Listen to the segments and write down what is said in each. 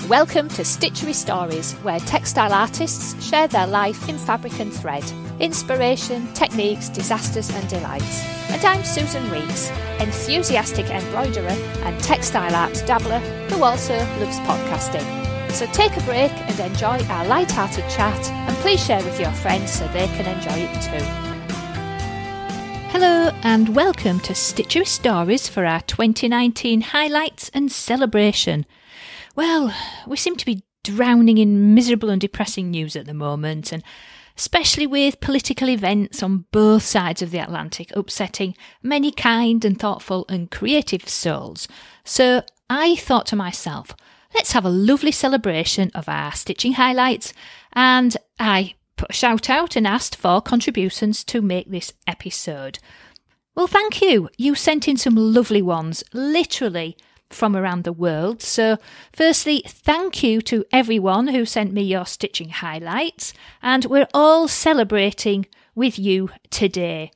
Welcome to Stitchery Stories, where textile artists share their life in fabric and thread, inspiration, techniques, disasters and delights. And I'm Susan Reeks, enthusiastic embroiderer and textile art dabbler who also loves podcasting. So take a break and enjoy our light-hearted chat, and please share with your friends so they can enjoy it too. Hello and welcome to Stitchery Stories for our 2019 highlights and celebration. Well, we seem to be drowning in miserable and depressing news at the moment, and especially with political events on both sides of the Atlantic upsetting many kind and thoughtful and creative souls. So I thought to myself, let's have a lovely celebration of our stitching highlights, and I put a shout out and asked for contributions to make this episode. Well, thank you. You sent in some lovely ones, literally from around the world. So firstly, thank you to everyone who sent me your stitching highlights, and we're all celebrating with you today.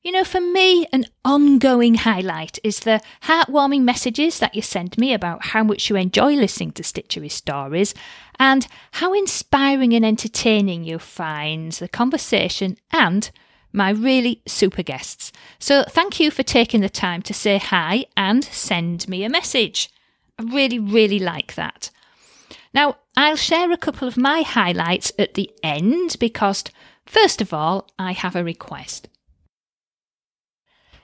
You know, for me, an ongoing highlight is the heartwarming messages that you send me about how much you enjoy listening to Stitchery Stories and how inspiring and entertaining you find the conversation and my really super guests. So thank you for taking the time to say hi and send me a message. I really, really like that. Now, I'll share a couple of my highlights at the end because, first of all, I have a request.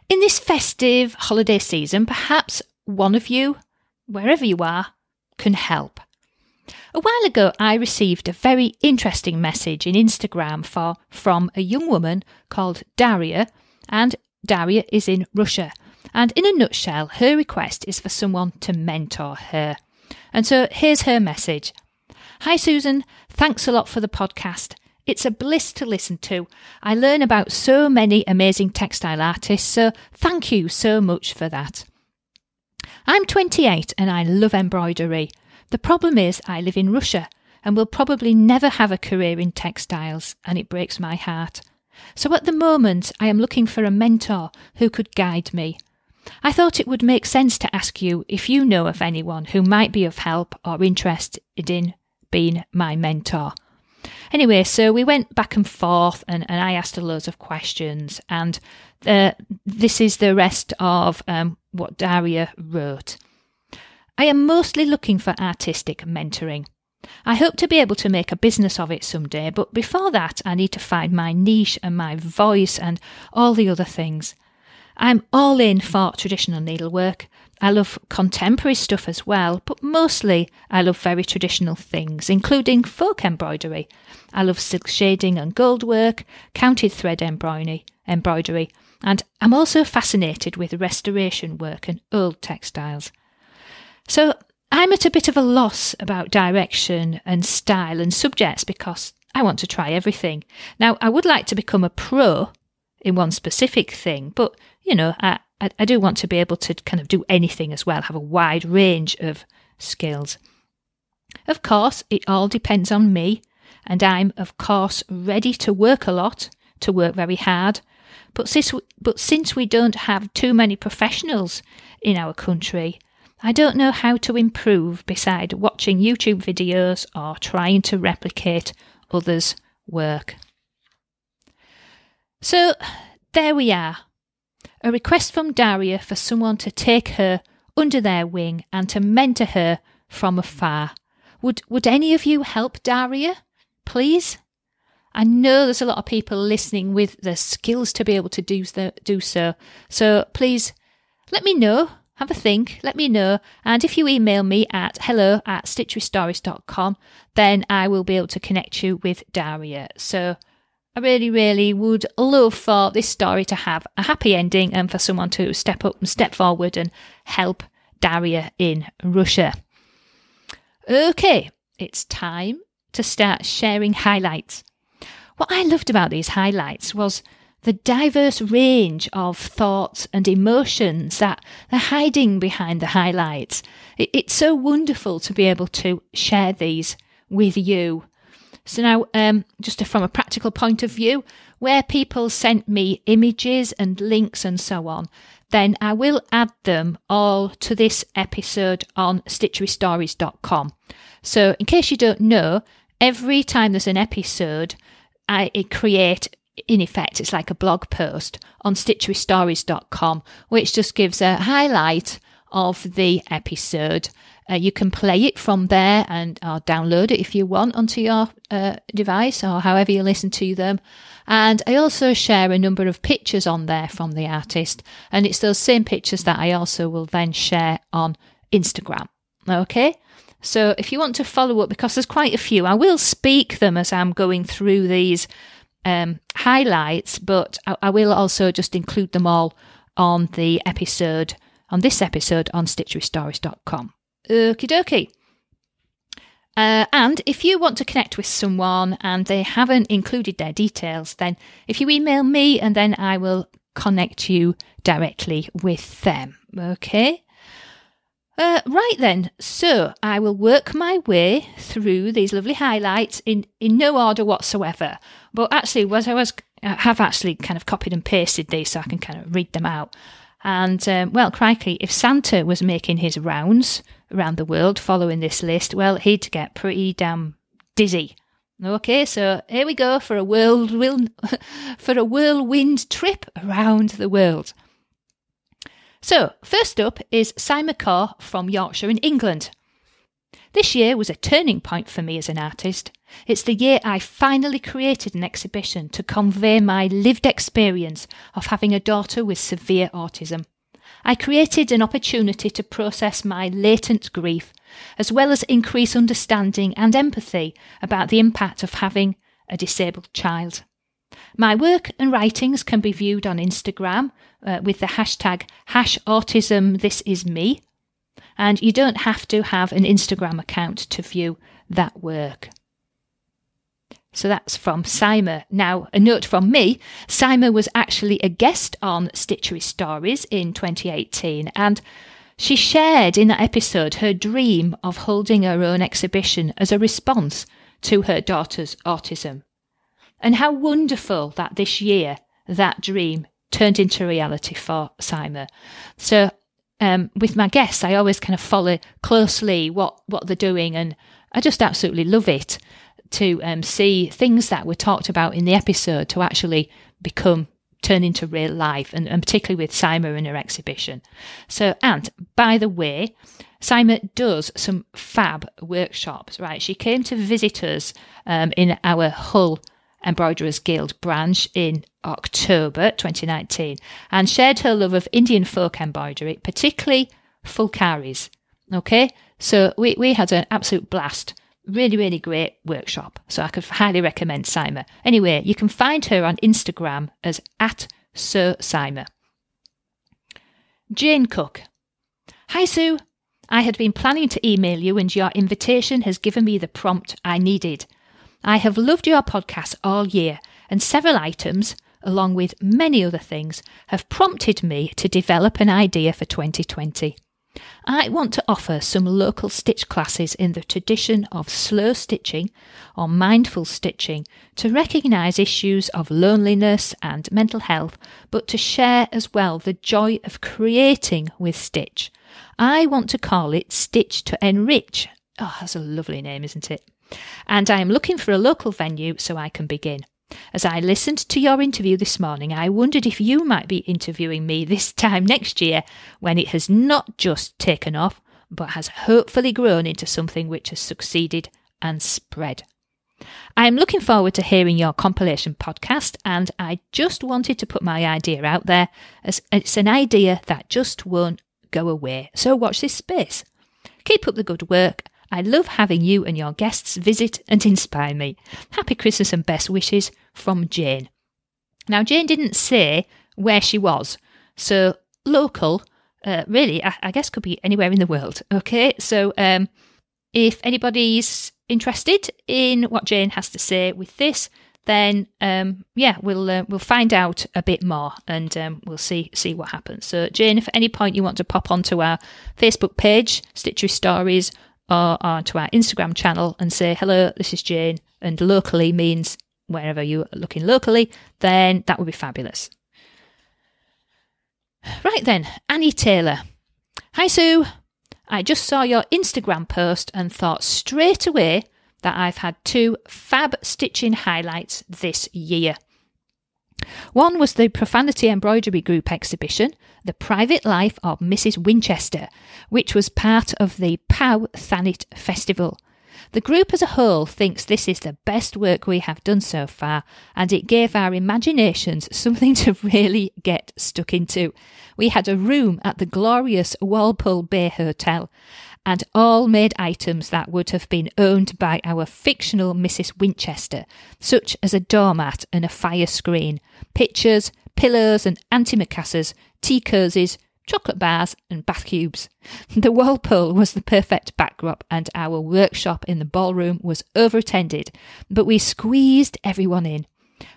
In this festive holiday season, perhaps one of you, wherever you are, can help. A while ago, I received a very interesting message in Instagram from a young woman called Daria, and Daria is in Russia. And in a nutshell, her request is for someone to mentor her. And so here's her message. Hi Susan, thanks a lot for the podcast. It's a bliss to listen to. I learn about so many amazing textile artists, so thank you so much for that. I'm 28 and I love embroidery. The problem is I live in Russia and will probably never have a career in textiles, and it breaks my heart. So at the moment I am looking for a mentor who could guide me. I thought it would make sense to ask you if you know of anyone who might be of help or interested in being my mentor. Anyway, so we went back and forth and I asked her loads of questions, and this is the rest of what Daria wrote. I am mostly looking for artistic mentoring. I hope to be able to make a business of it someday, but before that I need to find my niche and my voice and all the other things. I'm all in for traditional needlework. I love contemporary stuff as well, but mostly I love very traditional things, including folk embroidery. I love silk shading and gold work, counted thread embroidery, and I'm also fascinated with restoration work and old textiles. So I'm at a bit of a loss about direction and style and subjects because I want to try everything. Now, I would like to become a pro in one specific thing, but, you know, I do want to be able to kind of do anything as well, have a wide range of skills. Of course, it all depends on me, and I'm, of course, ready to work a lot, to work very hard. But since we don't have too many professionals in our country, I don't know how to improve beside watching YouTube videos or trying to replicate others' work. So there we are. A request from Daria for someone to take her under their wing and to mentor her from afar. Would any of you help Daria, please? I know there's a lot of people listening with the skills to be able to do so. So please let me know. Have a think, let me know, and if you email me at hello@stitcherystories.com, then I will be able to connect you with Daria. So I really, really would love for this story to have a happy ending and for someone to step up and step forward and help Daria in Russia. Okay, it's time to start sharing highlights. What I loved about these highlights was the diverse range of thoughts and emotions that are hiding behind the highlights. It's so wonderful to be able to share these with you. So now, just from a practical point of view, where people sent me images and links and so on, then I will add them all to this episode on stitcherystories.com. So in case you don't know, every time there's an episode, I create, in effect, it's like a blog post on stitcherystories.com, which just gives a highlight of the episode. You can play it from there or download it if you want onto your device or however you listen to them. And I also share a number of pictures on there from the artist, and it's those same pictures that I also will then share on Instagram. Okay? So if you want to follow up, because there's quite a few, I will speak them as I'm going through these highlights, but I will also just include them all on this episode on stitcherystories.com. Okie dokie. And if you want to connect with someone and they haven't included their details, then if you email me, and then I will connect you directly with them. Okay? Right then, so I will work my way through these lovely highlights in no order whatsoever. But actually, I have actually kind of copied and pasted these so I can kind of read them out. And, well, crikey, if Santa was making his rounds around the world following this list, well, he'd get pretty damn dizzy. Okay, so here we go for a whirlwind trip around the world. So, first up is Simon Corr from Yorkshire in England. This year was a turning point for me as an artist. It's the year I finally created an exhibition to convey my lived experience of having a daughter with severe autism. I created an opportunity to process my latent grief, as well as increase understanding and empathy about the impact of having a disabled child. My work and writings can be viewed on Instagram with the hashtag #AutismThisIsMe, and you don't have to have an Instagram account to view that work. So that's from Saima. Now, a note from me, Saima was actually a guest on Stitchery Stories in 2018, and she shared in that episode her dream of holding her own exhibition as a response to her daughter's autism. And how wonderful that this year that dream turned into reality for Saima. So with my guests, I always kind of follow closely what they're doing, and I just absolutely love it to see things that were talked about in the episode to actually turn into real life, and particularly with Saima and her exhibition. So, and by the way, Saima does some fab workshops, right? She came to visit us in our Hull Embroiderers Guild branch in October 2019 and shared her love of Indian folk embroidery, particularly fulkaris. Okay, so we had an absolute blast. Really, really great workshop. So I could highly recommend Saima. Anyway, you can find her on Instagram as @SirSaima. Jane Cook. Hi, Sue. I had been planning to email you, and your invitation has given me the prompt I needed. I have loved your podcast all year, and several items, along with many other things, have prompted me to develop an idea for 2020. I want to offer some local stitch classes in the tradition of slow stitching or mindful stitching to recognise issues of loneliness and mental health, but to share as well the joy of creating with stitch. I want to call it Stitch to Enrich. Oh, that's a lovely name, isn't it? And I am looking for a local venue so I can begin. As I listened to your interview this morning, I wondered if you might be interviewing me this time next year when it has not just taken off, but has hopefully grown into something which has succeeded and spread. I am looking forward to hearing your compilation podcast, and I just wanted to put my idea out there as it's an idea that just won't go away. So watch this space. Keep up the good work. I love having you and your guests visit and inspire me. Happy Christmas and best wishes from Jane. Now, Jane didn't say where she was, so local, really, I guess could be anywhere in the world. Okay, so if anybody's interested in what Jane has to say with this, then we'll find out a bit more, and we'll see what happens. So, Jane, if at any point you want to pop onto our Facebook page, Stitchery Stories, or onto our Instagram channel and say, hello, this is Jane, and locally means wherever you're looking locally, then that would be fabulous. Right then, Annie Taylor. Hi Sue. I just saw your Instagram post and thought straight away that I've had 2 fab stitching highlights this year. One was the Profanity Embroidery Group exhibition, The Private Life of Mrs. Winchester, which was part of the POW Thanet Festival. The group as a whole thinks this is the best work we have done so far, and it gave our imaginations something to really get stuck into. We had a room at the glorious Walpole Bay Hotel, and all made items that would have been owned by our fictional Mrs. Winchester, such as a doormat and a fire screen, pictures, pillows and antimacassars, tea cosies, chocolate bars and bath cubes. The Walpole was the perfect backdrop and our workshop in the ballroom was overattended, but we squeezed everyone in.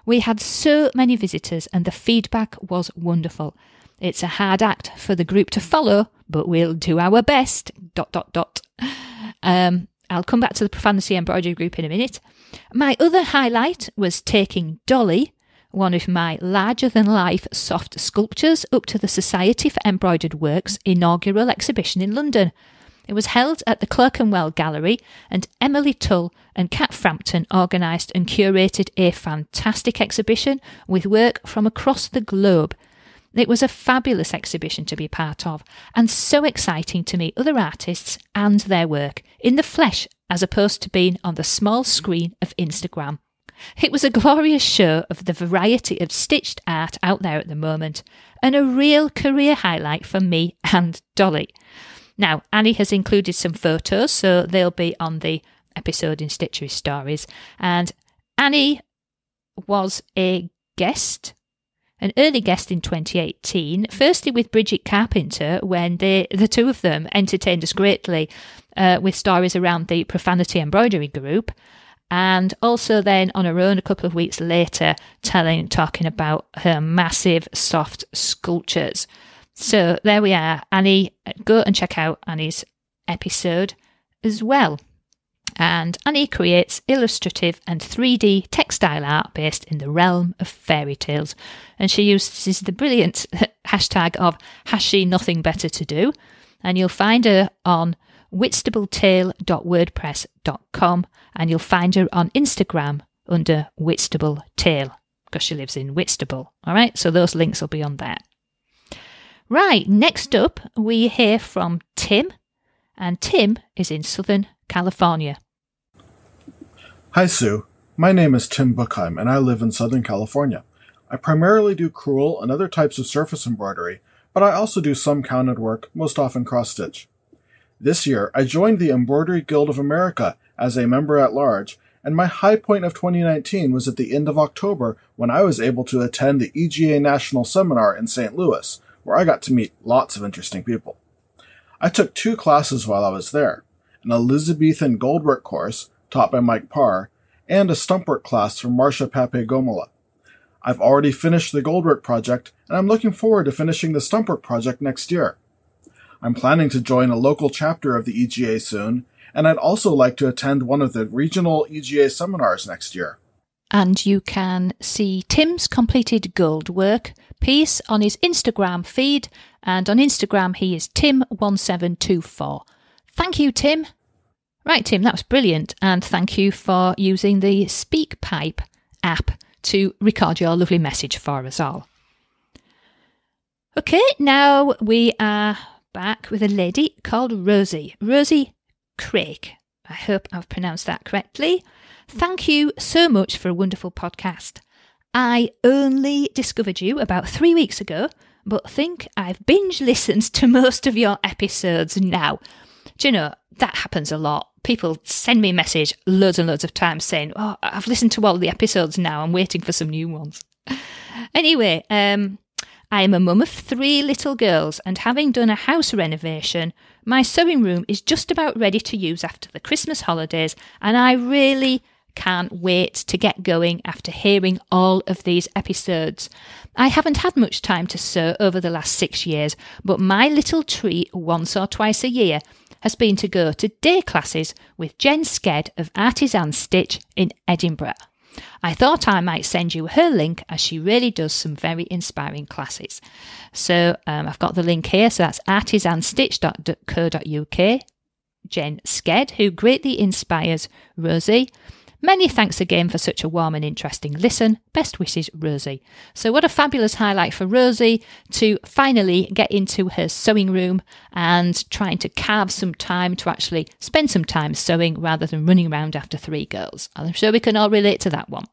We had so many visitors and the feedback was wonderful. It's a hard act for the group to follow, but we'll do our best. ... I'll come back to the Profanity Embroidery Group in a minute. My other highlight was taking Dolly, one of my larger-than-life soft sculptures, up to the Society for Embroidered Works inaugural exhibition in London. It was held at the Clerkenwell Gallery, and Emily Tull and Kat Frampton organised and curated a fantastic exhibition with work from across the globe. It was a fabulous exhibition to be part of, and so exciting to meet other artists and their work in the flesh as opposed to being on the small screen of Instagram. It was a glorious show of the variety of stitched art out there at the moment, and a real career highlight for me and Dolly. Now, Annie has included some photos, so they'll be on the episode in Stitchery Stories, and Annie was an early guest in 2018, firstly with Bridget Carpenter, when the 2 of them entertained us greatly with stories around the Profanity Embroidery Group, and also then on her own a couple of weeks later talking about her massive soft sculptures. So there we are. Annie, go and check out Annie's episode as well. And Annie creates illustrative and 3D textile art based in the realm of fairy tales. And she uses the brilliant hashtag of has she nothing better to do? And you'll find her on whitstable.wordpress.com, and you'll find her on Instagram under Whitstable Tale, because she lives in Whitstable. All right, so those links will be on there. Right, next up we hear from Tim, and Tim is in Southern California. Hi Sue, my name is Tim Bookheim and I live in Southern California. I primarily do crewel and other types of surface embroidery, but I also do some counted work, most often cross-stitch. This year, I joined the Embroidery Guild of America as a member at large, and my high point of 2019 was at the end of October when I was able to attend the EGA National Seminar in St. Louis, where I got to meet lots of interesting people. I took 2 classes while I was there, an Elizabethan goldwork course taught by Mike Parr, and a stumpwork class from Marcia Pape-Gomola. I've already finished the goldwork project, and I'm looking forward to finishing the stumpwork project next year. I'm planning to join a local chapter of the EGA soon, and I'd also like to attend one of the regional EGA seminars next year. And you can see Tim's completed gold work piece on his Instagram feed, and on Instagram he is Tim1724. Thank you, Tim. Right, Tim, that was brilliant, and thank you for using the SpeakPipe app to record your lovely message for us all. Okay, now we are back with a lady called Rosie Craig. I hope I've pronounced that correctly. Thank you so much for a wonderful podcast. I only discovered you about 3 weeks ago, but think I've binge listened to most of your episodes now. Do you know, that happens a lot. People send me a message loads and loads of times saying, oh, I've listened to all the episodes now, I'm waiting for some new ones. Anyway, I am a mum of 3 little girls, and having done a house renovation, my sewing room is just about ready to use after the Christmas holidays, and I really can't wait to get going after hearing all of these episodes. I haven't had much time to sew over the last 6 years, but my little treat once or twice a year has been to go to day classes with Jen Sked of Artisan Stitch in Edinburgh. I thought I might send you her link as she really does some very inspiring classes. So I've got the link here. So that's artisanstitch.co.uk. Jen Sked, who greatly inspires Rosie. Many thanks again for such a warm and interesting listen. Best wishes, Rosie. So what a fabulous highlight for Rosie to finally get into her sewing room and trying to carve some time to actually spend some time sewing rather than running around after 3 girls. I'm sure we can all relate to that one.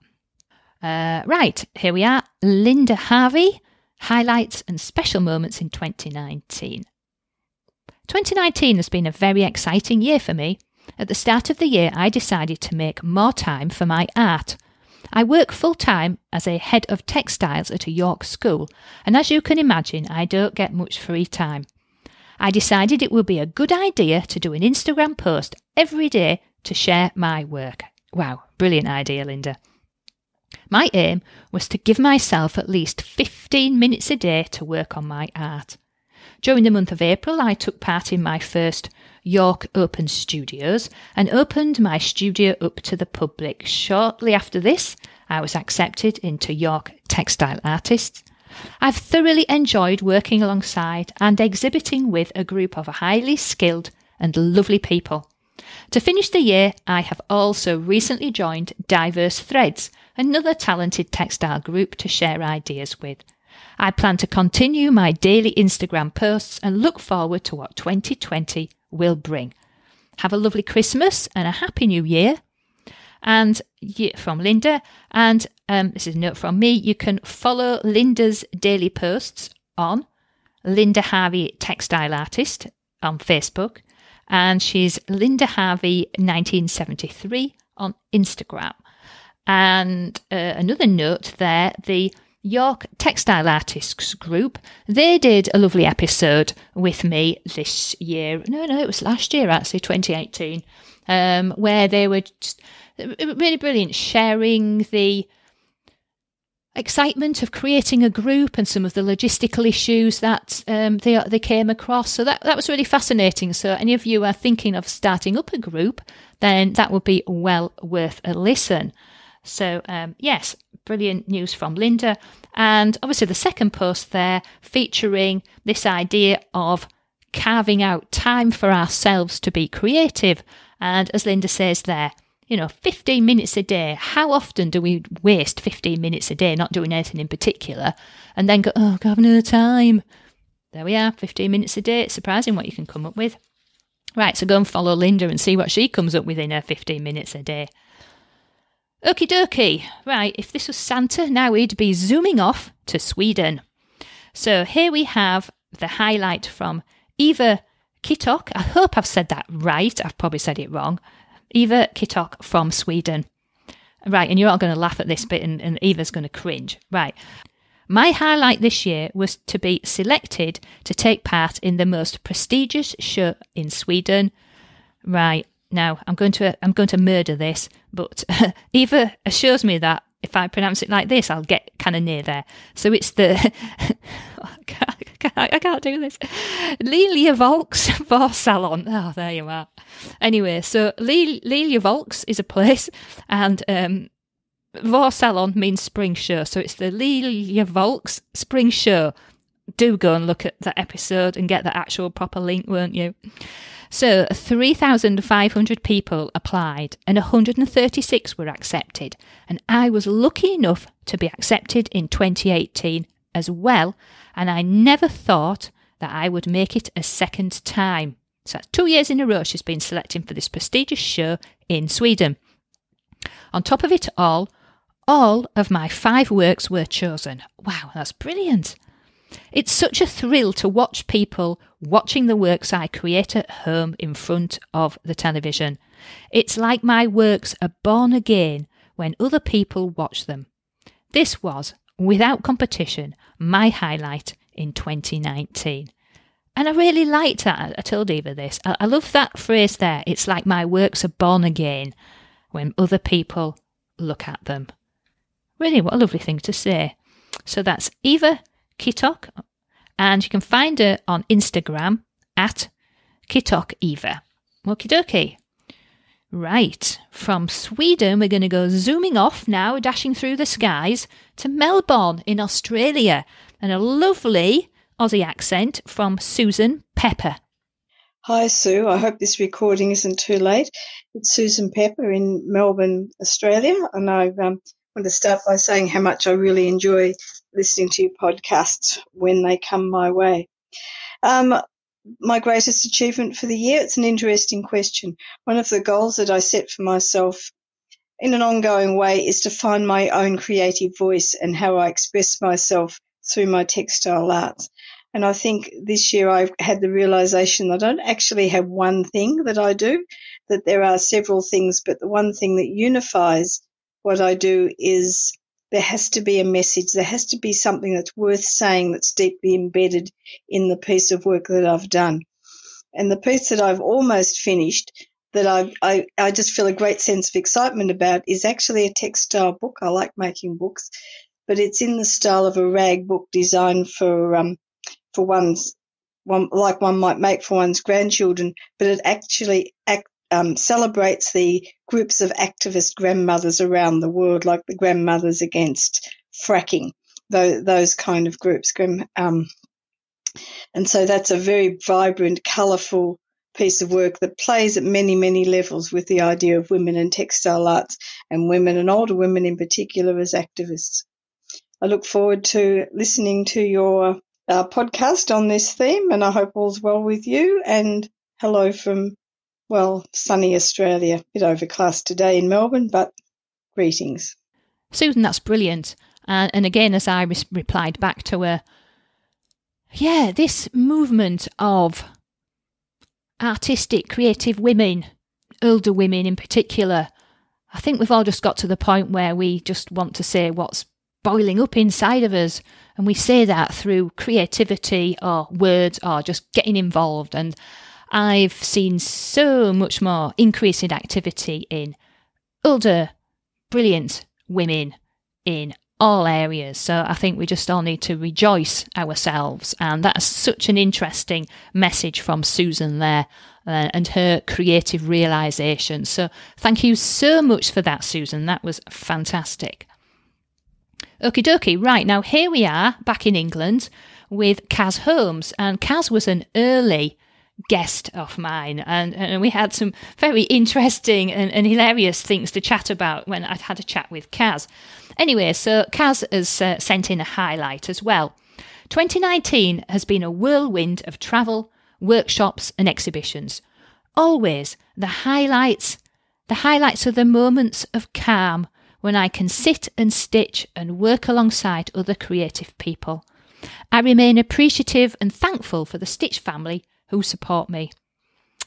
Right, here we are. Linda Harvey, highlights and special moments in 2019. 2019 has been a very exciting year for me. At the start of the year, I decided to make more time for my art. I work full-time as a head of textiles at a York school, and as you can imagine, I don't get much free time. I decided it would be a good idea to do an Instagram post every day to share my work. Wow, brilliant idea, Linda. My aim was to give myself at least 15 minutes a day to work on my art. During the month of April, I took part in my first York Open Studios and opened my studio up to the public. Shortly after this, I was accepted into York Textile Artists. I've thoroughly enjoyed working alongside and exhibiting with a group of highly skilled and lovely people. To finish the year, I have also recently joined Diverse Threads, another talented textile group to share ideas with. I plan to continue my daily Instagram posts and look forward to what 2020 will bring. Have a lovely Christmas and a happy new year. And from Linda, and this is a note from me, you can follow Linda's daily posts on Linda Harvey Textile Artist on Facebook, and she's Linda Harvey 1973 on Instagram. And another note there, the York Textile Artists group, they did a lovely episode with me this year. No, it was last year actually, 2018, where they were just really brilliant, sharing the excitement of creating a group and some of the logistical issues that they came across. So that was really fascinating. So any of you are thinking of starting up a group, then that would be well worth a listen. So yes, brilliant news from Linda. And obviously the second post there featuring this idea of carving out time for ourselves to be creative. And as Linda says there, 15 minutes a day. How often do we waste 15 minutes a day not doing anything in particular and then go, oh, I have no time? There we are, 15 minutes a day. It's surprising what you can come up with. Right, so go and follow Linda and see what she comes up with in her 15 minutes a day. Okie dokie. Right, if this was Santa, now he'd be zooming off to Sweden. So here we have the highlight from Eva Kittok. I hope I've said that right. I've probably said it wrong. Eva Kittok from Sweden. Right, and you're all going to laugh at this bit and Eva's going to cringe. Right. My highlight this year was to be selected to take part in the most prestigious show in Sweden. Right. Now, I'm going to murder this, but Eva assures me that if I pronounce it like this, I'll get kind of near there. So it's the... I can't do this. Lilja Volks Vårsalon. Oh, there you are. Anyway, so Lilja Volks is a place, and Vårsalon means spring show. So it's the Lilja Volks Spring Show. Do go and look at that episode and get the actual proper link, won't you? So 3,500 people applied and 136 were accepted. And I was lucky enough to be accepted in 2018 as well. And I never thought that I would make it a second time. So that's 2 years in a row she's been selected for this prestigious show in Sweden. On top of it all of my 5 works were chosen. Wow, that's brilliant. It's such a thrill to watch people watching the works I create at home in front of the television. It's like my works are born again when other people watch them. This was, without competition, my highlight in 2019. And I really liked that. I told Eva this. I love that phrase there. It's like my works are born again when other people look at them. Really, what a lovely thing to say. So that's Eva Kittok, and you can find her on Instagram at Kittok Eva. Okie dokie. Right, from Sweden, we're going to go zooming off now, dashing through the skies to Melbourne in Australia, and a lovely Aussie accent from Susan Pepper. Hi, Sue. I hope this recording isn't too late. It's Susan Pepper in Melbourne, Australia, and I want to start by saying how much I really enjoy listening to your podcasts when they come my way. My greatest achievement for the year, it's an interesting question. One of the goals that I set for myself in an ongoing way is to find my own creative voice and how I express myself through my textile arts. And I think this year I've had the realization that I don't actually have one thing that I do, that there are several things, but the one thing that unifies what I do is there has to be a message. There has to be something that's worth saying that's deeply embedded in the piece of work that I've done. And the piece that I've almost finished that I just feel a great sense of excitement about is actually a textile book. I like making books, but it's in the style of a rag book designed for one might make for one's grandchildren, but it actually celebrates the groups of activist grandmothers around the world, like the Grandmothers Against Fracking, those kind of groups. And so that's a very vibrant, colourful piece of work that plays at many, many levels with the idea of women in textile arts and women, and older women in particular, as activists. I look forward to listening to your podcast on this theme, and I hope all's well with you. And hello from, sunny Australia. A bit overcast today in Melbourne, but greetings. Susan, that's brilliant. And again, as I replied back to her, this movement of artistic, creative women, older women in particular, I think we've all just got to the point where we just want to say what's boiling up inside of us, and we say that through creativity or words or just getting involved. And I've seen so much more increase in activity in older, brilliant women in all areas. So I think we just all need to rejoice ourselves. And that's such an interesting message from Susan there and her creative realisation. So thank you so much for that, Susan. That was fantastic. Okie dokie. Right, now here we are back in England with Kaz Holmes. And Kaz was an early guest of mine, and we had some very interesting and hilarious things to chat about when I'd had a chat with Kaz. Anyway, so Kaz has sent in a highlight as well. 2019 has been a whirlwind of travel, workshops and exhibitions. Always the highlights are the moments of calm when I can sit and stitch and work alongside other creative people. I remain appreciative and thankful for the Stitch family who support me.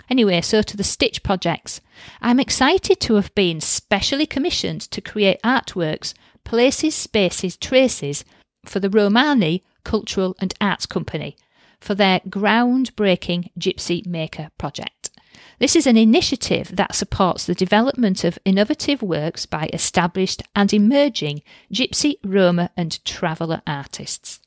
Anyway, so to the Stitch projects. I'm excited to have been specially commissioned to create artworks, places, spaces, traces for the Romani Cultural and Arts Company for their groundbreaking Gypsy Maker project. This is an initiative that supports the development of innovative works by established and emerging Gypsy, Roma and traveller artists.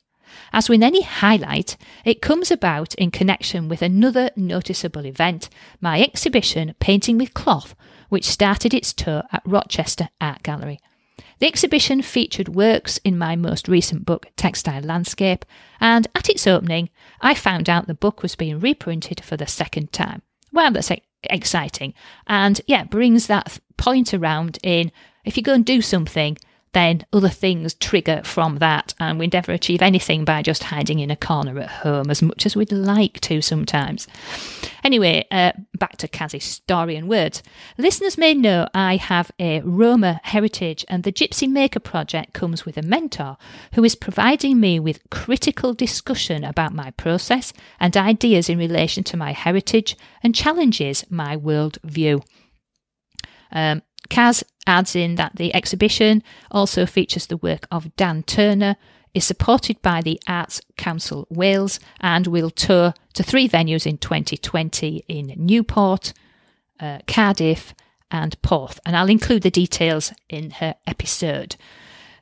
As with any highlight, it comes about in connection with another noticeable event, my exhibition Painting with Cloth, which started its tour at Rochester Art Gallery. The exhibition featured works in my most recent book, Textile Landscape, and at its opening, I found out the book was being reprinted for the second time. Well, that's exciting. And brings that point around in, if you go and do something, then other things trigger from that, and we never achieve anything by just hiding in a corner at home as much as we'd like to sometimes. Anyway, back to Kaz's story and words. Listeners may know I have a Roma heritage, and the Gypsy Maker project comes with a mentor who is providing me with critical discussion about my process and ideas in relation to my heritage and challenges my world view. Kaz adds in that the exhibition also features the work of Dan Turner, is supported by the Arts Council Wales, and will tour to 3 venues in 2020 in Newport, Cardiff and Porth. And I'll include the details in her episode.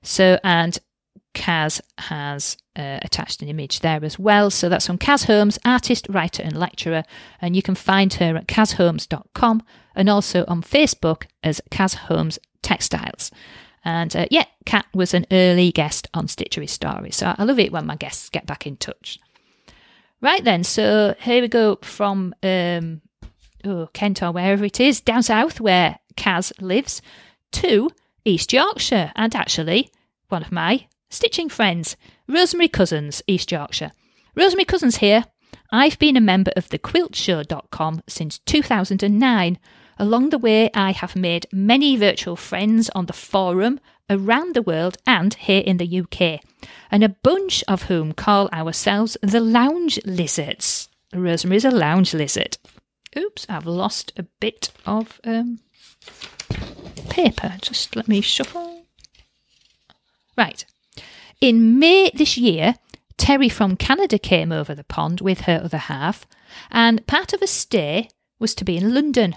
So, and Kaz has attached an image there as well. So that's from Kaz Holmes, artist, writer and lecturer. And you can find her at kazholmes.com and also on Facebook as Kaz Holmes Textiles. And Kat was an early guest on Stitchery Stories, so I love it when my guests get back in touch. Right then, so here we go from Kent or wherever it is, down south where Kaz lives, to East Yorkshire, and actually one of my stitching friends, Rosemary Cousins, East Yorkshire. Rosemary Cousins here. I've been a member of thequiltshow.com since 2009. Along the way, I have made many virtual friends on the forum around the world and here in the UK, and a bunch of whom call ourselves the Lounge Lizards. Rosemary's a lounge lizard. Oops, I've lost a bit of paper. Just let me shuffle. Right. In May this year, Terry from Canada came over the pond with her other half, and part of a stay was to be in London.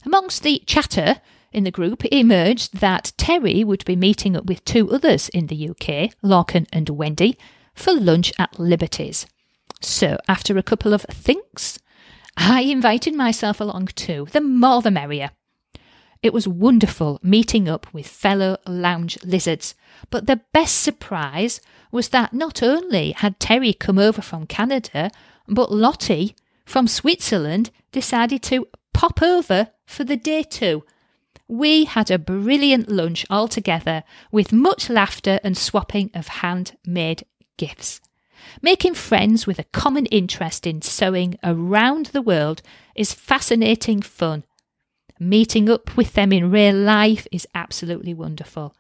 Amongst the chatter in the group, it emerged that Terry would be meeting up with two others in the UK, Larkin and Wendy, for lunch at Liberty's. So, after a couple of thinks, I invited myself along too, the more the merrier. It was wonderful meeting up with fellow lounge lizards, but the best surprise was that not only had Terry come over from Canada, but Lottie from Switzerland decided to pop over for the day too. We had a brilliant lunch all together with much laughter and swapping of handmade gifts. Making friends with a common interest in sewing around the world is fascinating fun. Meeting up with them in real life is absolutely wonderful.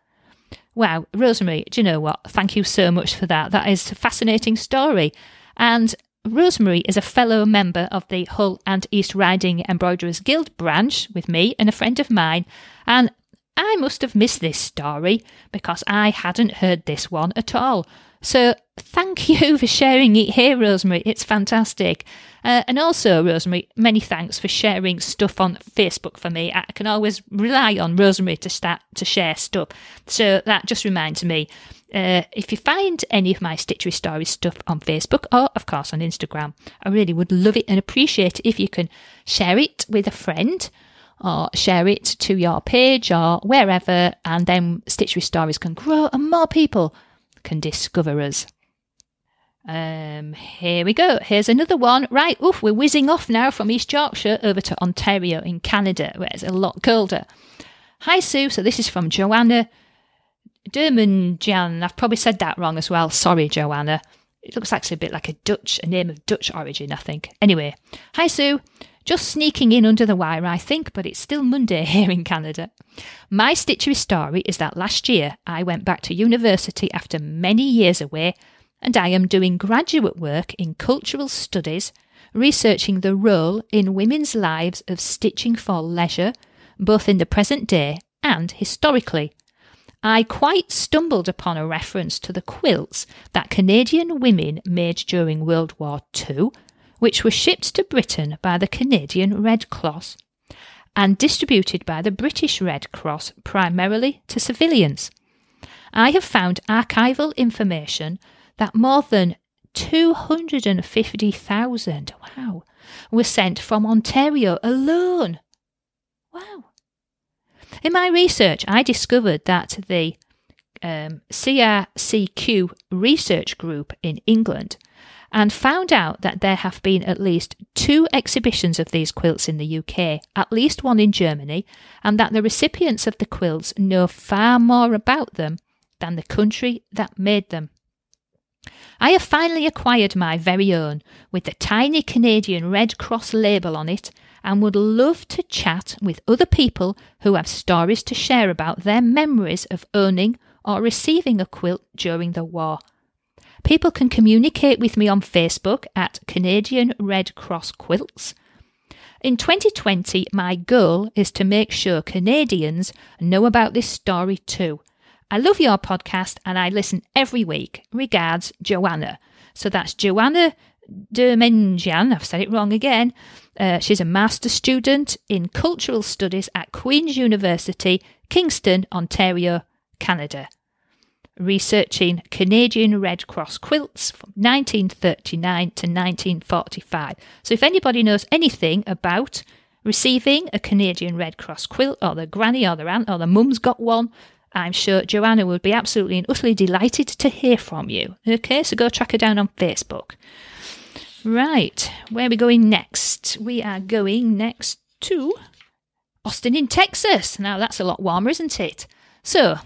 Wow, Rosemary, do you know what? Thank you so much for that. That is a fascinating story. And Rosemary is a fellow member of the Hull and East Riding Embroiderers Guild branch with me and a friend of mine, and I must have missed this story because I hadn't heard this one at all. So thank you for sharing it here, Rosemary. It's fantastic. And also, Rosemary, many thanks for sharing stuff on Facebook for me. I can always rely on Rosemary to start to share stuff. So that just reminds me, if you find any of my Stitchery Stories stuff on Facebook or, of course, on Instagram, I really would love it and appreciate it if you can share it with a friend or share it to your page or wherever, and then Stitchery Stories can grow and more people can discover us. Here we go. Here's another one. Right, we're whizzing off now from East Yorkshire over to Ontario in Canada, where it's a lot colder. Hi, Sue. So this is from Joanna Dermanjan. I've probably said that wrong as well. Sorry, Joanna. It looks actually a bit like a name of Dutch origin, I think. Anyway, hi, Sue. Just sneaking in under the wire, I think, but it's still Monday here in Canada. My stitchery story is that last year I went back to university after many years away, and I am doing graduate work in cultural studies, researching the role in women's lives of stitching for leisure, both in the present day and historically. I quite stumbled upon a reference to the quilts that Canadian women made during World War II, which were shipped to Britain by the Canadian Red Cross and distributed by the British Red Cross primarily to civilians. I have found archival information that more than 250,000, were sent from Ontario alone. Wow. In my research, I discovered that the CRCQ research group in England and found out that there have been at least 2 exhibitions of these quilts in the UK, at least one in Germany, and that the recipients of the quilts know far more about them than the country that made them. I have finally acquired my very own with the tiny Canadian Red Cross label on it and would love to chat with other people who have stories to share about their memories of owning or receiving a quilt during the war. People can communicate with me on Facebook at Canadian Red Cross Quilts. In 2020, my goal is to make sure Canadians know about this story too. I love your podcast and I listen every week. Regards, Joanna. So that's Joanna Dermenjian. I've said it wrong again. She's a master's student in cultural studies at Queen's University, Kingston, Ontario, Canada. Researching Canadian Red Cross quilts from 1939 to 1945. So if anybody knows anything about receiving a Canadian Red Cross quilt, or the granny or the aunt or the mum's got one, I'm sure Joanna would be absolutely and utterly delighted to hear from you. Okay, so go track her down on Facebook. Right, where are we going next? We are going next to Austin in Texas. Now, that's a lot warmer, isn't it? So,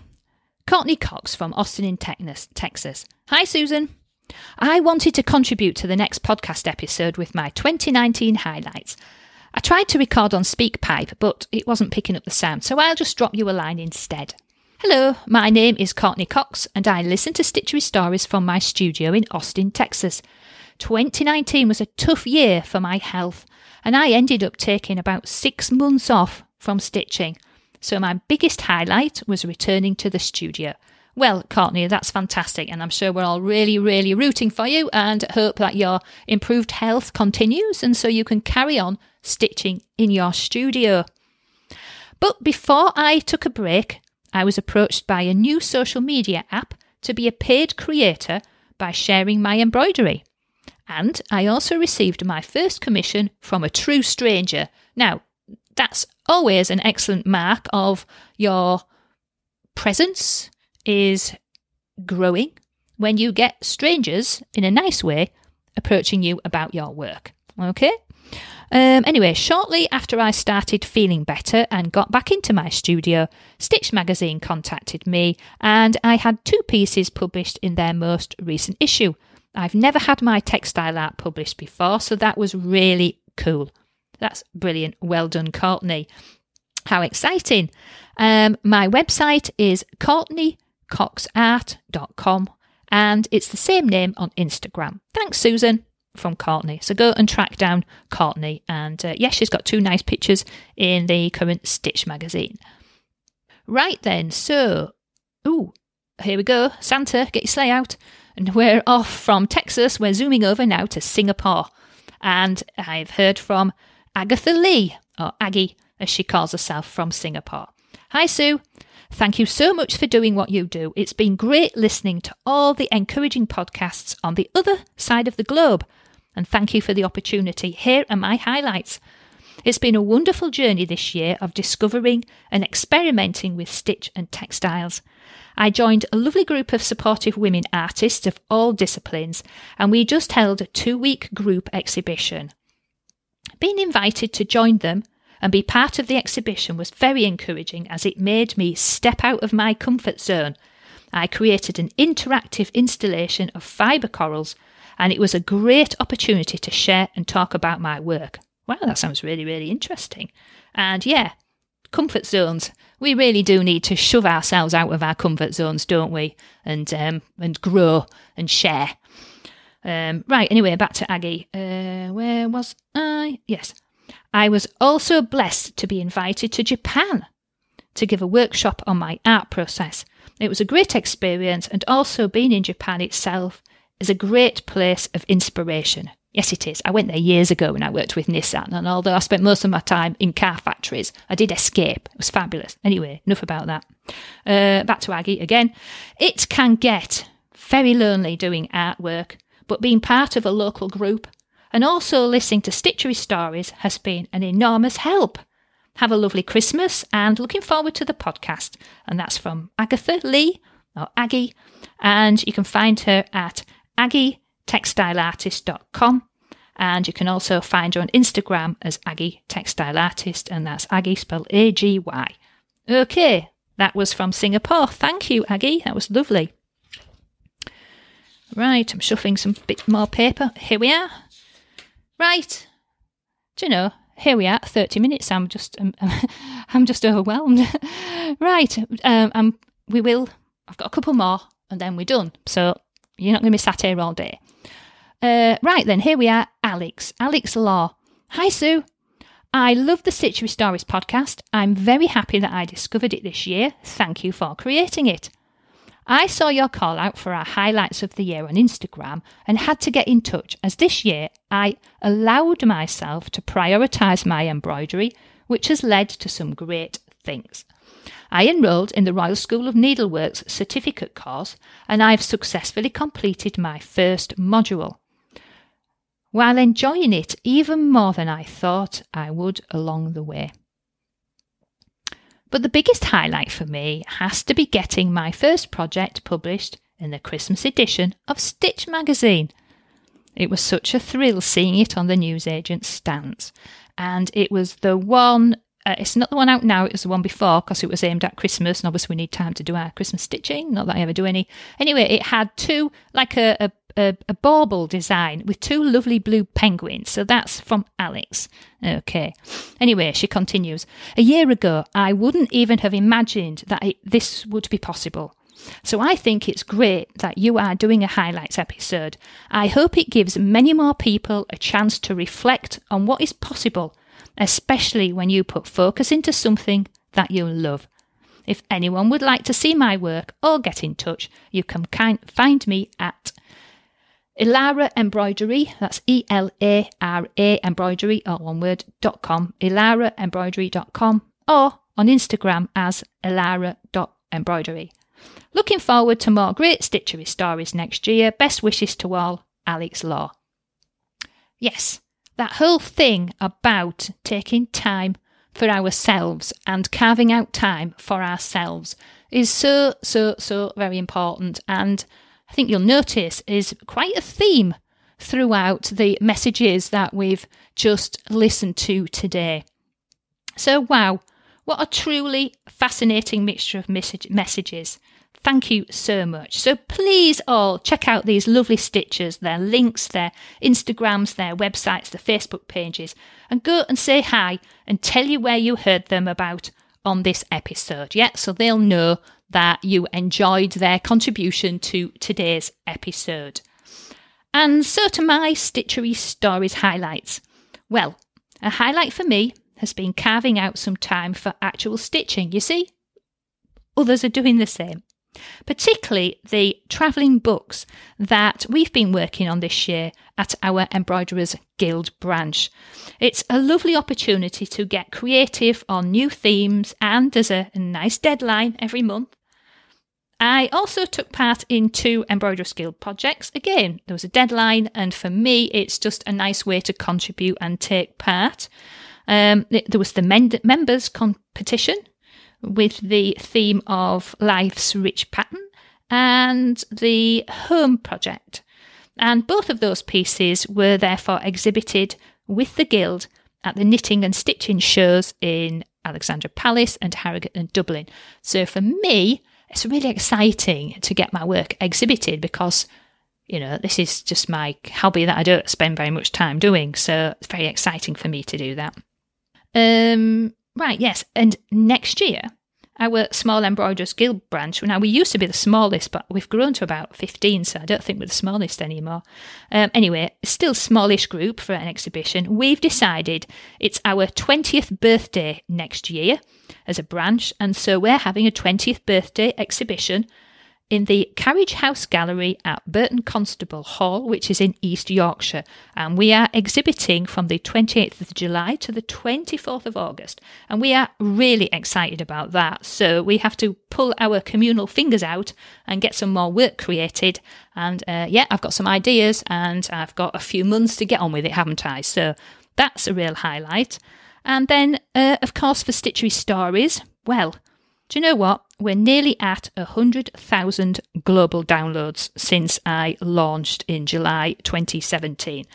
Courtney Cox from Austin in Texas. Hi, Susan. I wanted to contribute to the next podcast episode with my 2019 highlights. I tried to record on SpeakPipe, but it wasn't picking up the sound, so I'll just drop you a line instead. Hello, my name is Courtney Cox, and I listen to Stitchery Stories from my studio in Austin, Texas. 2019 was a tough year for my health, and I ended up taking about 6 months off from stitching. So my biggest highlight was returning to the studio. Well, Courtney, that's fantastic, and I'm sure we're all really, really rooting for you and hope that your improved health continues and so you can carry on stitching in your studio. But before I took a break, I was approached by a new social media app to be a paid creator by sharing my embroidery. And I also received my first commission from a true stranger. Now, that's always an excellent mark of your presence is growing when you get strangers, in a nice way, approaching you about your work. Okay? Anyway, shortly after I started feeling better and got back into my studio, Stitch Magazine contacted me and I had 2 pieces published in their most recent issue. I've never had my textile art published before, so that was really cool. That's brilliant. Well done, Courtney. How exciting. My website is CourtneyCoxArt.com and it's the same name on Instagram. Thanks, Susan, from Courtney. So go and track down Courtney. And yes, she's got 2 nice pictures in the current Stitch magazine. Right then, so, here we go. Santa, get your sleigh out. And we're off from Texas. We're zooming over now to Singapore. And I've heard from Agatha Lee, or Aggie, as she calls herself, from Singapore. Hi, Sue. Thank you so much for doing what you do. It's been great listening to all the encouraging podcasts on the other side of the globe. And thank you for the opportunity. Here are my highlights. It's been a wonderful journey this year of discovering and experimenting with stitch and textiles. I joined a lovely group of supportive women artists of all disciplines, and we just held a 2-week group exhibition. Being invited to join them and be part of the exhibition was very encouraging as it made me step out of my comfort zone. I created an interactive installation of fibre corals, and it was a great opportunity to share and talk about my work. Wow, that sounds really, really interesting. And yeah, comfort zones. We really do need to shove ourselves out of our comfort zones, don't we? And grow and share. Right, anyway, back to Aggie. Where was I? Yes. I was also blessed to be invited to Japan to give a workshop on my art process. It was a great experience, and also being in Japan itself is a great place of inspiration. Yes, it is. I went there years ago when I worked with Nissan, and although I spent most of my time in car factories, I did escape. It was fabulous. Anyway, enough about that. Back to Aggie again. It can get very lonely doing artwork, but being part of a local group and also listening to Stitchery Stories has been an enormous help. Have a lovely Christmas and looking forward to the podcast. And that's from Agatha Lee, or Aggie, and you can find her at aggietextileartist.com, and you can also find her on Instagram as Aggie Textile Artist, and that's Aggie spelled A-G-Y. Okay, that was from Singapore. Thank you, Aggie. That was lovely. Right, I'm shuffling some bit more paper. Here we are. Right. Do you know, here we are, 30 minutes. I'm just overwhelmed. Right. I've got a couple more and then we're done. So you're not going to be sat here all day. Right then, here we are, Alex Law. Hi, Sue. I love the Stitchery Stories podcast. I'm very happy that I discovered it this year. Thank you for creating it. I saw your call out for our highlights of the year on Instagram and had to get in touch as this year I allowed myself to prioritise my embroidery, which has led to some great things. I enrolled in the Royal School of Needlework's certificate course and I've successfully completed my first module. while enjoying it even more than I thought I would along the way. But the biggest highlight for me has to be getting my first project published in the Christmas edition of Stitch magazine. It was such a thrill seeing it on the newsagent's stands. And it was the one, it's not the one out now, it was the one before because it was aimed at Christmas, and obviously we need time to do our Christmas stitching, not that I ever do any. Anyway, it had two, like a bauble design with two lovely blue penguins. So that's from Alex. Okay. Anyway, she continues. A year ago, I wouldn't even have imagined that this would be possible. So I think it's great that you are doing a highlights episode. I hope it gives many more people a chance to reflect on what is possible, especially when you put focus into something that you love. If anyone would like to see my work or get in touch, you can find me at Elara Embroidery, that's ELARA Embroidery, all one word, .com, elaraembroidery.com, or on Instagram as elara.embroidery. Looking forward to more great stitchery stories next year. Best wishes to all, Alex Law. Yes, that whole thing about taking time for ourselves and carving out time for ourselves is so very important, and I think you'll notice is quite a theme throughout the messages that we've just listened to today. So wow, what a truly fascinating mixture of messages. Thank you so much. So please all check out these lovely stitchers, their links, their Instagrams, their websites, their Facebook pages, and go and say hi and tell you where you heard them about on this episode. Yeah, so they'll know that you enjoyed their contribution to today's episode. And so to my Stitchery Stories highlights. Well, a highlight for me has been carving out some time for actual stitching. You see, others are doing the same. Particularly the travelling books that we've been working on this year at our Embroiderers Guild branch. It's a lovely opportunity to get creative on new themes, and there's a nice deadline every month. I also took part in 2 Embroiderers Guild projects. Again, there was a deadline, and for me it's just a nice way to contribute and take part. There was the members competition with the theme of Life's Rich Pattern and the Home Project. And both of those pieces were therefore exhibited with the Guild at the Knitting and Stitching shows in Alexandra Palace and Harrogate and Dublin. So for me, it's really exciting to get my work exhibited because, you know, this is just my hobby that I don't spend very much time doing. So it's very exciting for me to do that. Right, yes. And next year, our Small Embroiderers Guild branch, now we used to be the smallest, but we've grown to about 15, so I don't think we're the smallest anymore. Anyway, still smallish group for an exhibition. We've decided it's our 20th birthday next year as a branch, and so we're having a 20th birthday exhibition in the Carriage House Gallery at Burton Constable Hall, which is in East Yorkshire. And we are exhibiting from the 28th of July to the 24th of August. And we are really excited about that. So we have to pull our communal fingers out and get some more work created. And I've got some ideas and I've got a few months to get on with it, haven't I? So that's a real highlight. And then, of course, for Stitchery Stories, well, do you know what? We're nearly at 100,000 global downloads since I launched in July 2017.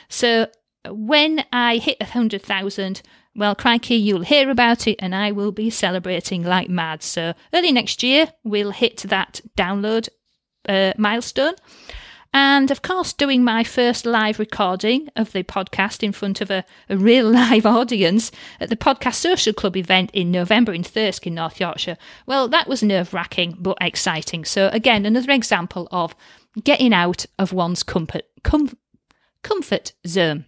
So when I hit 100,000, well, crikey, you'll hear about it and I will be celebrating like mad. So early next year, we'll hit that download milestone. And of course, doing my first live recording of the podcast in front of a real live audience at the Podcast Social Club event in November in Thirsk in North Yorkshire. Well, that was nerve-wracking but exciting. So again, another example of getting out of one's comfort zone.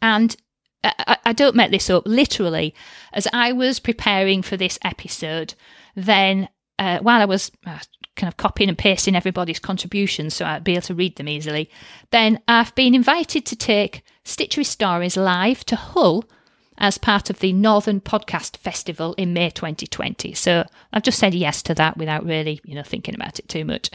And I don't make this up. Literally, as I was preparing for this episode, then while I was kind of copying and pasting everybody's contributions so I'd be able to read them easily, then I've been invited to take Stitchery Stories live to Hull as part of the Northern Podcast Festival in May 2020. So I've just said yes to that without really, thinking about it too much.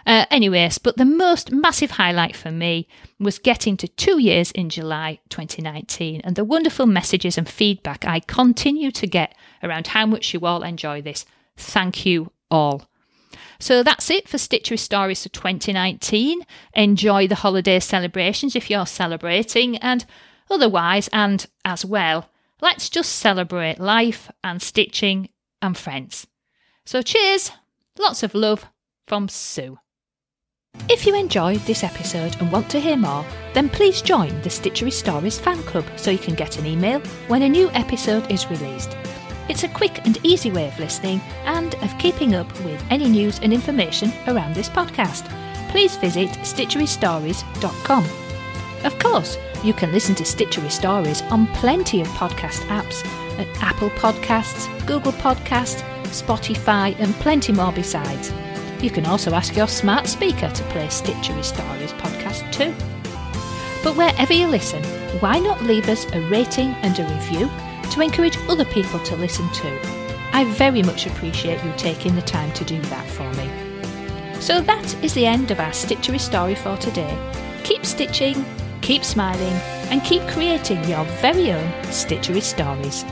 Anyways, but the most massive highlight for me was getting to 2 years in July 2019 and the wonderful messages and feedback I continue to get around how much you all enjoy this. Thank you all. So that's it for Stitchery Stories for 2019. Enjoy the holiday celebrations if you're celebrating, and otherwise, and as well, let's just celebrate life and stitching and friends. So cheers, lots of love from Sue. If you enjoyed this episode and want to hear more, then please join the Stitchery Stories fan club so you can get an email when a new episode is released. It's a quick and easy way of listening and of keeping up with any news and information around this podcast. Please visit stitcherystories.com. Of course, you can listen to Stitchery Stories on plenty of podcast apps at Apple Podcasts, Google Podcasts, Spotify and plenty more besides. You can also ask your smart speaker to play Stitchery Stories podcast too. But wherever you listen, why not leave us a rating and a review to encourage other people to listen too? I very much appreciate you taking the time to do that for me. So that is the end of our Stitchery story for today. Keep stitching, keep smiling, and keep creating your very own Stitchery stories.